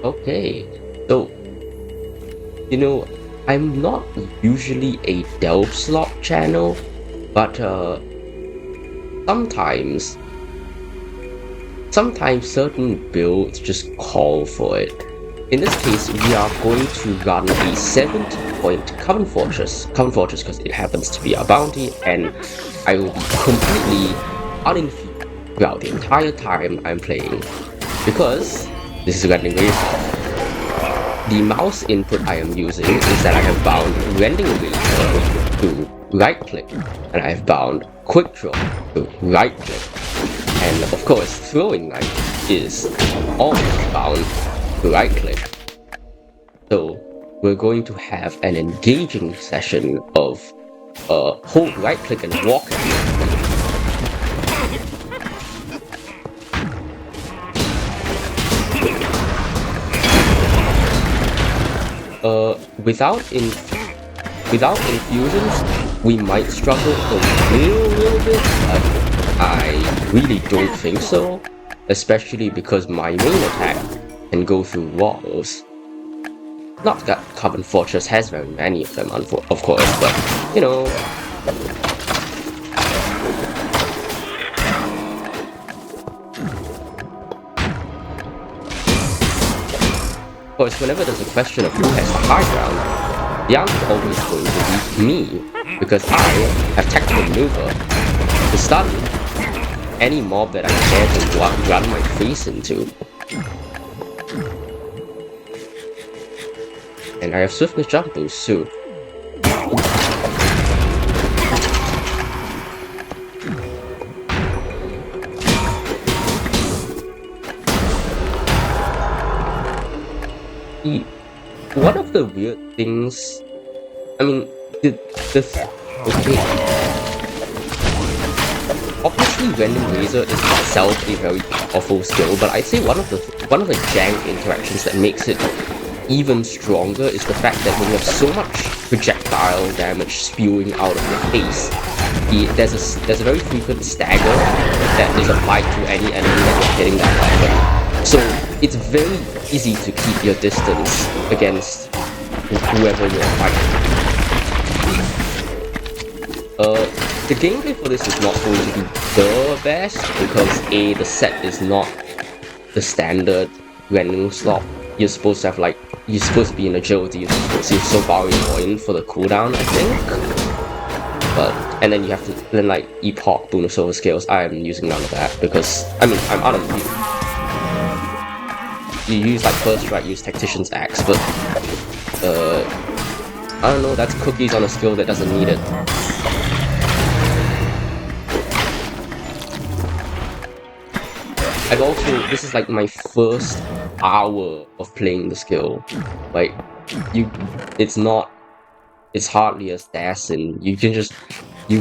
Okay, so I'm not usually a delve slot channel, but sometimes sometimes certain builds just call for it. In this case, we are going to run a 70-point Coven Fortress because it happens to be our bounty, and I will be completely uninfused throughout the entire time I'm playing, because this is Rending Razor. The mouse input I am using is that I have bound Rending Razor to right click, and I have bound Quickdraw to right click. And of course, throwing knife is always bound to right click. So we're going to have an engaging session of hold right click and walk. Without infusions, we might struggle a little bit, but I really don't think so, especially because my main attack can go through walls. Not that Coven Fortress has very many of them, of course, but, Of course, whenever there's a question of who has the high ground, the answer is always going to be me, because I have tactical maneuver to stun any mob that I dare to run my face into. And I have Swiftness jump boost too. One of the weird things, okay. Obviously, Rending Razor is itself a very powerful skill, but I'd say one of the jank interactions that makes it even stronger is the fact that when you have so much projectile damage spewing out of your face, there's a very frequent stagger that is applied to any enemy that you're hitting that weapon. So it's very easy to keep your distance against whoever you're fighting. The gameplay for this is not going to be the best because the set is not the standard rending slot. You're supposed to have you're supposed to be in agility, you're supposed to be so Volley for the cooldown, I think. And then you have to epoch bonus over scales. I am using none of that because I'm uninfused. You use first strike, use Tactician's Axe, but I don't know, that's cookies on a skill that doesn't need it. This is my first hour of playing the skill. It's hardly assassin. You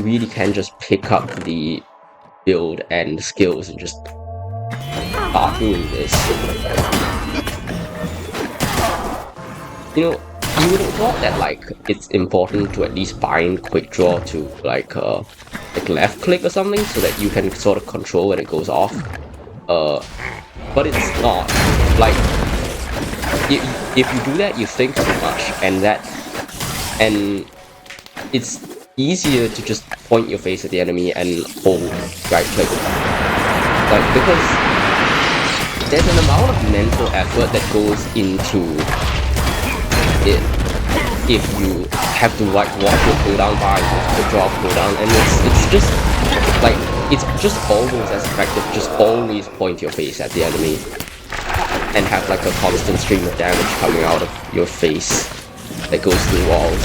really can just pick up the build and the skills and just start doing this. You would have thought that it's important to at least bind Quickdraw to left click or something so that you can sort of control when it goes off. But it's not. If you do that, you think too much, and it's easier to just point your face at the enemy and hold right click. Because there's an amount of mental effort that goes into it if you have to watch your cooldown bar and Quickdraw cooldown, and it's just almost as effective. Just always point your face at the enemy and have a constant stream of damage coming out of your face that goes through walls.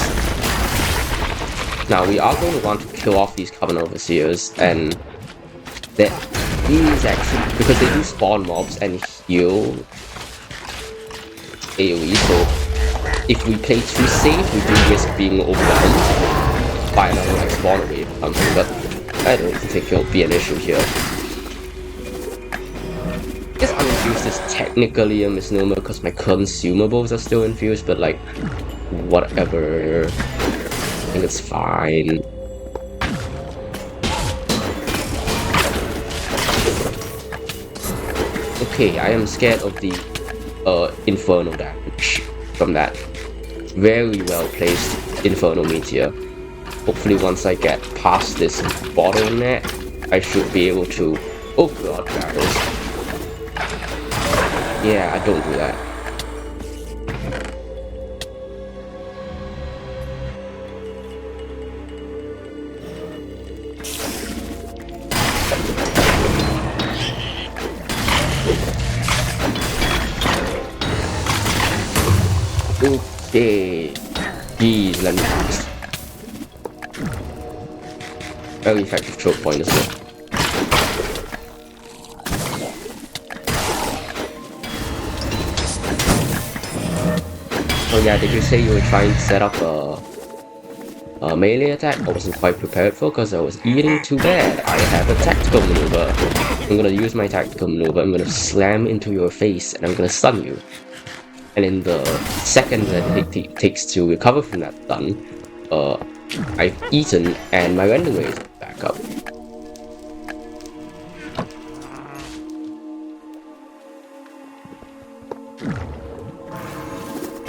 Now we are going to want to kill off these Coven Overseers, and that is actually because they do spawn mobs and heal AoE, so if we play too safe, we do risk being overwhelmed by another spawn wave or something, but I don't think it'll be an issue here. I guess Uninfused is technically a misnomer because my consumables are still infused, but whatever. I think it's fine. Okay, I am scared of the Inferno damage from that very well placed Inferno Meteor. Hopefully once I get past this bottleneck, I should be able to... Oh god, barrels. Yeah, I don't do that. Okay. Jeez, let me fix. Very effective choke point, isn't it? Oh yeah, did you say you were trying to set up a melee attack? I wasn't quite prepared for because I was eating too bad. I have a tactical maneuver. I'm gonna use my tactical maneuver. I'm gonna slam into your face and I'm gonna stun you. And in the second that it takes to recover from that stun, I've eaten and my Rending Razor is back up.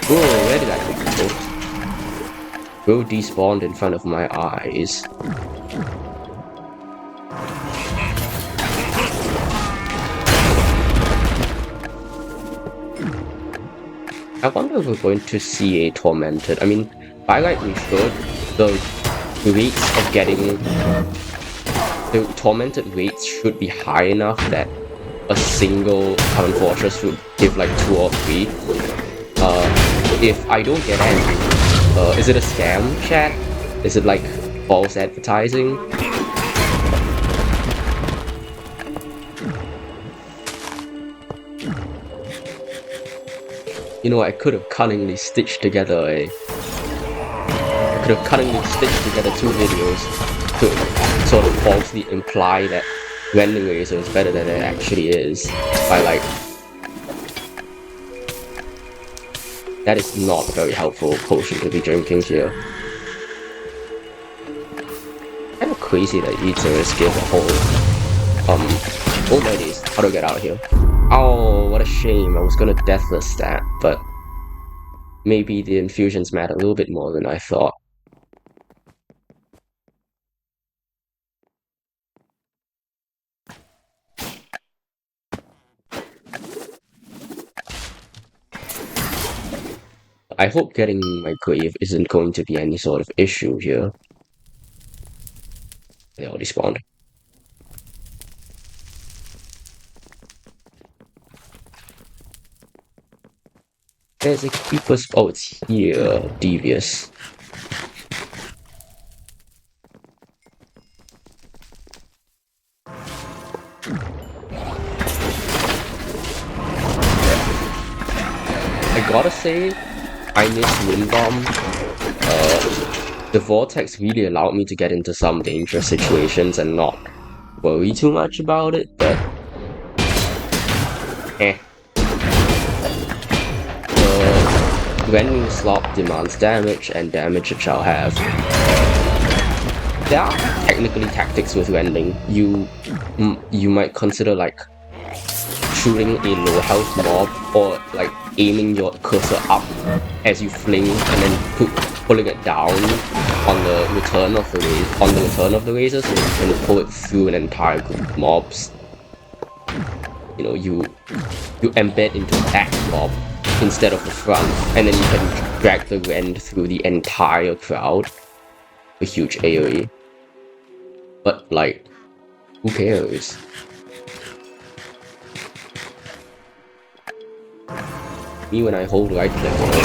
Oh, where did that go? Bro despawned in front of my eyes. I wonder if we're going to see a Tormented. I mean, by right we should. The rates of getting... The Tormented rates should be high enough that a single Coven Fortress would give like 2 or 3. If I don't get any, is it a scam, chat? Is it like false advertising? You know, I could have cunningly stitched together two videos to sort of falsely imply that Rending Razor is better than it actually is. By like... That is not a very helpful potion to be drinking here. Kind of crazy that Eaters give a whole... Oh my days, how do I get out of here? Oh, what a shame. I was gonna deathless that, but maybe the infusions matter a little bit more than I thought. I hope getting my grave isn't going to be any sort of issue here. They already spawned. There's a creeper. Oh, it's here. Devious. I gotta say, I miss Wind Bomb. The Vortex really allowed me to get into some dangerous situations and not worry too much about it, but... Rending Slop demands damage, and damage it shall have. There are technically tactics with Rending. You might consider like shooting a low health mob, or like aiming your cursor up as you fling and then pulling it down on the return of the razor, so you can pull it through an entire group of mobs. You know, you embed into that mob instead of the front, and then you can drag the rend through the entire crowd. A huge AoE. But like, who cares? Me when I hold right click on it.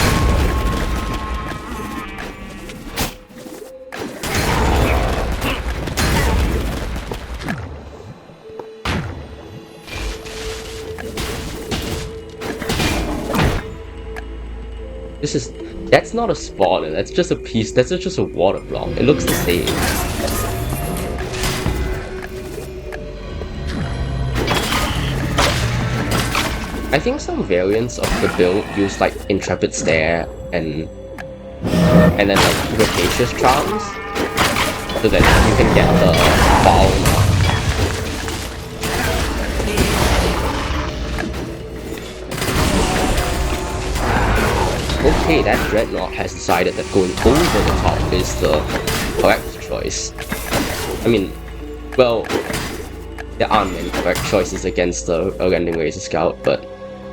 That's not a spawner, that's just a piece, that's just a water block. It looks the same. I think some variants of the build use like Intrepid Stare and then like Rapacious Charms, so that you can get the foul. Okay, that Dreadnought has decided that going over the top is the correct choice. I mean, well, there aren't many correct choices against the Rending Razor Scout, but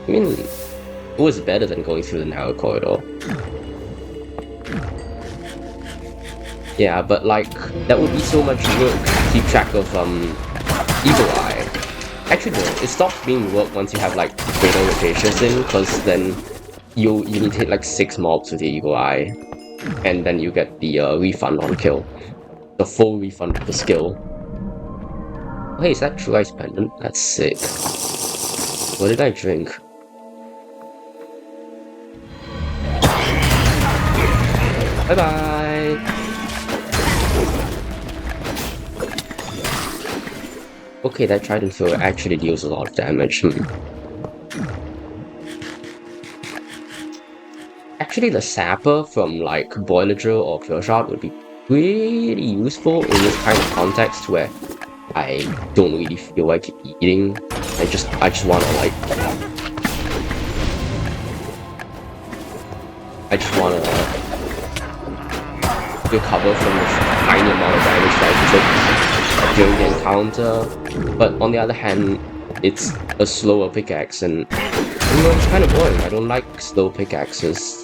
I mean, it was better than going through the narrow corridor. Yeah, but like, that would be so much work to keep track of Eagle Eye. Actually no, it stops being work once you have like greater rotations in, because then you need to hit like 6 mobs with the Eagle Eye, and then you get the refund on kill. The full refund of the skill. Oh, hey, is that True Ice Pendant? That's sick. What did I drink? Bye-bye! Okay, that Trident Thrower actually deals a lot of damage. Actually, the Sapper from like Boiler Drill or Pure Shot would be pretty useful in this kind of context where I don't really feel like eating. I just wanna like... I just wanna recover from the tiny amount of damage that I took during the encounter. But on the other hand, it's a slower pickaxe and you know, it's kind of boring. I don't like slow pickaxes.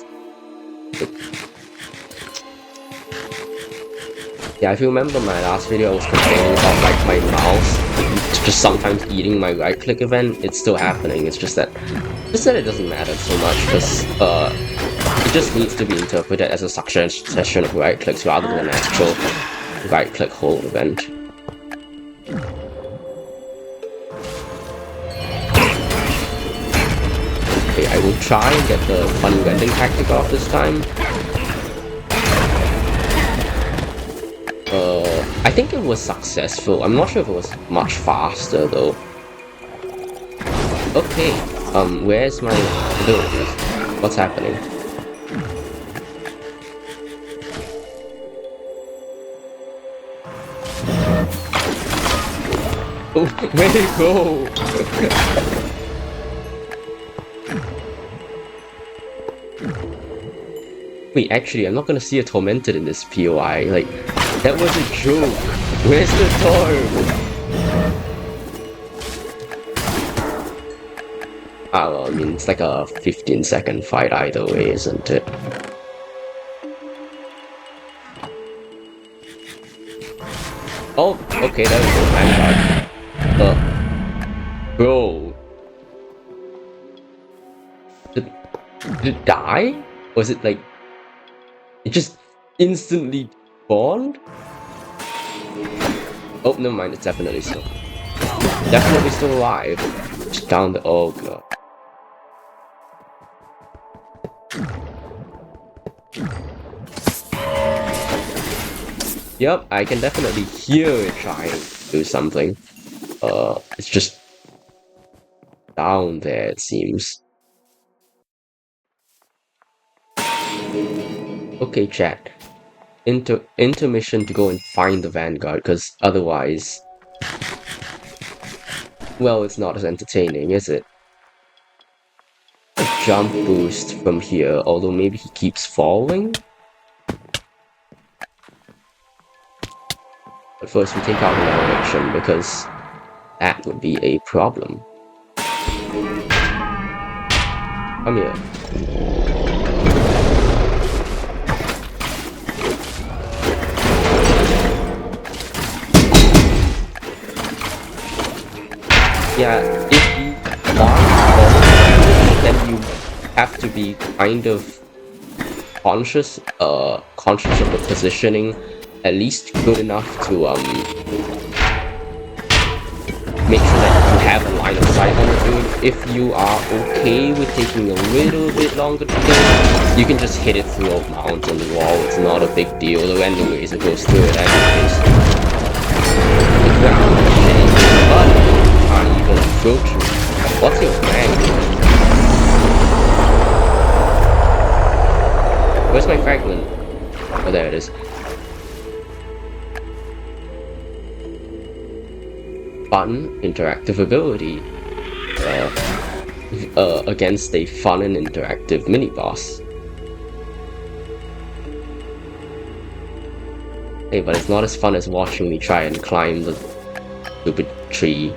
Yeah, if you remember my last video, I was complaining about like my mouse just sometimes eating my right click event. It's still happening. It's just that it doesn't matter so much because it just needs to be interpreted as a succession of right clicks rather than an actual right click hold event. Okay, I will try and get the funny rending tactic off this time. I think it was successful. I'm not sure if it was much faster though. Okay, where's my abilities? What's happening? Oh, where'd it go? Wait, actually, I'm not gonna see a Tormented in this POI. Like, that was a joke. Where's the Torm? Ah, well, I mean, it's like a 15-second fight either way, isn't it? Oh, okay, that was a Vanguard. Bro. Did it die? Was it like... It just instantly spawned? Oh, never mind, it's definitely still... Definitely still alive. Just down the... Oh god. Yep, I can definitely hear it trying to do something. It's just... down there, it seems. Okay, chat. Intermission to go and find the Vanguard, because otherwise... Well, it's not as entertaining, is it? A jump boost from here, although maybe he keeps falling? But first we take out the direction, because that would be a problem. Come here. Yeah, if you want, then you have to be kind of conscious of the positioning, at least good enough to make sure that you have a line of sight on the dude. If you are okay with taking a little bit longer to kill, you can just hit it through a mount on the wall. It's not a big deal. The Rending Razor goes through it anyways. The ground is shitty, but can't even approach you. What's your rank? Where's my fragment? Oh, there it is. Fun interactive ability against a fun and interactive mini boss. Hey, but it's not as fun as watching me try and climb the stupid tree.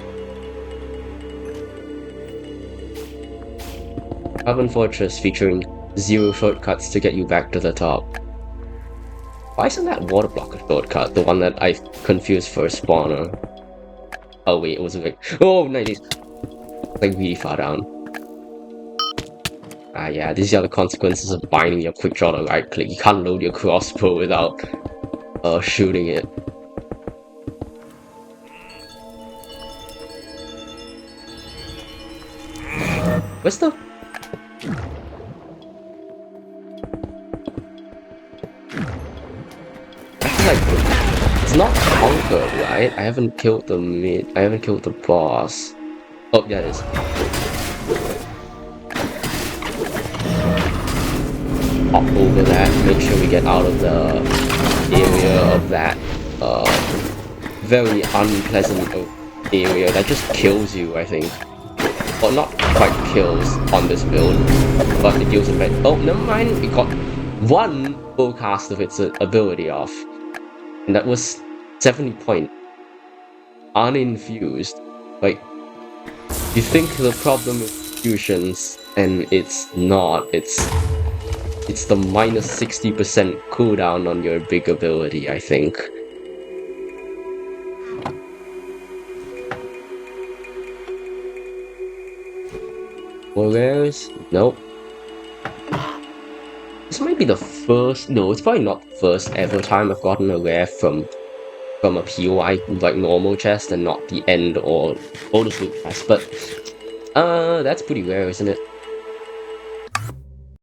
Coven Fortress featuring 0 shortcuts to get you back to the top. Why isn't that water block a shortcut? The one that I confused for a spawner. Oh wait, it was like, oh, 90s. Like really far down. Ah yeah, these are the consequences of binding your Quickdraw to right click. You can't load your crossbow without shooting it. Where's the... It's not conquered, right? I haven't killed the I haven't killed the boss. Oh, yeah, it is. Hop over that, make sure we get out of the area of that very unpleasant area that just kills you, I think. Well, not quite kills on this build, but it deals in bad. Oh, never mind, it got one full cast of its ability off. And that was 70 point. Uninfused. Like, you think the problem is fusions, and it's not. It's the minus 60% cooldown on your big ability, I think. Whereas, nope. This might be the first. No, it's probably not the first ever time I've gotten a rare from a POI like normal chest and not the end or bonus loot chest. But that's pretty rare, isn't it?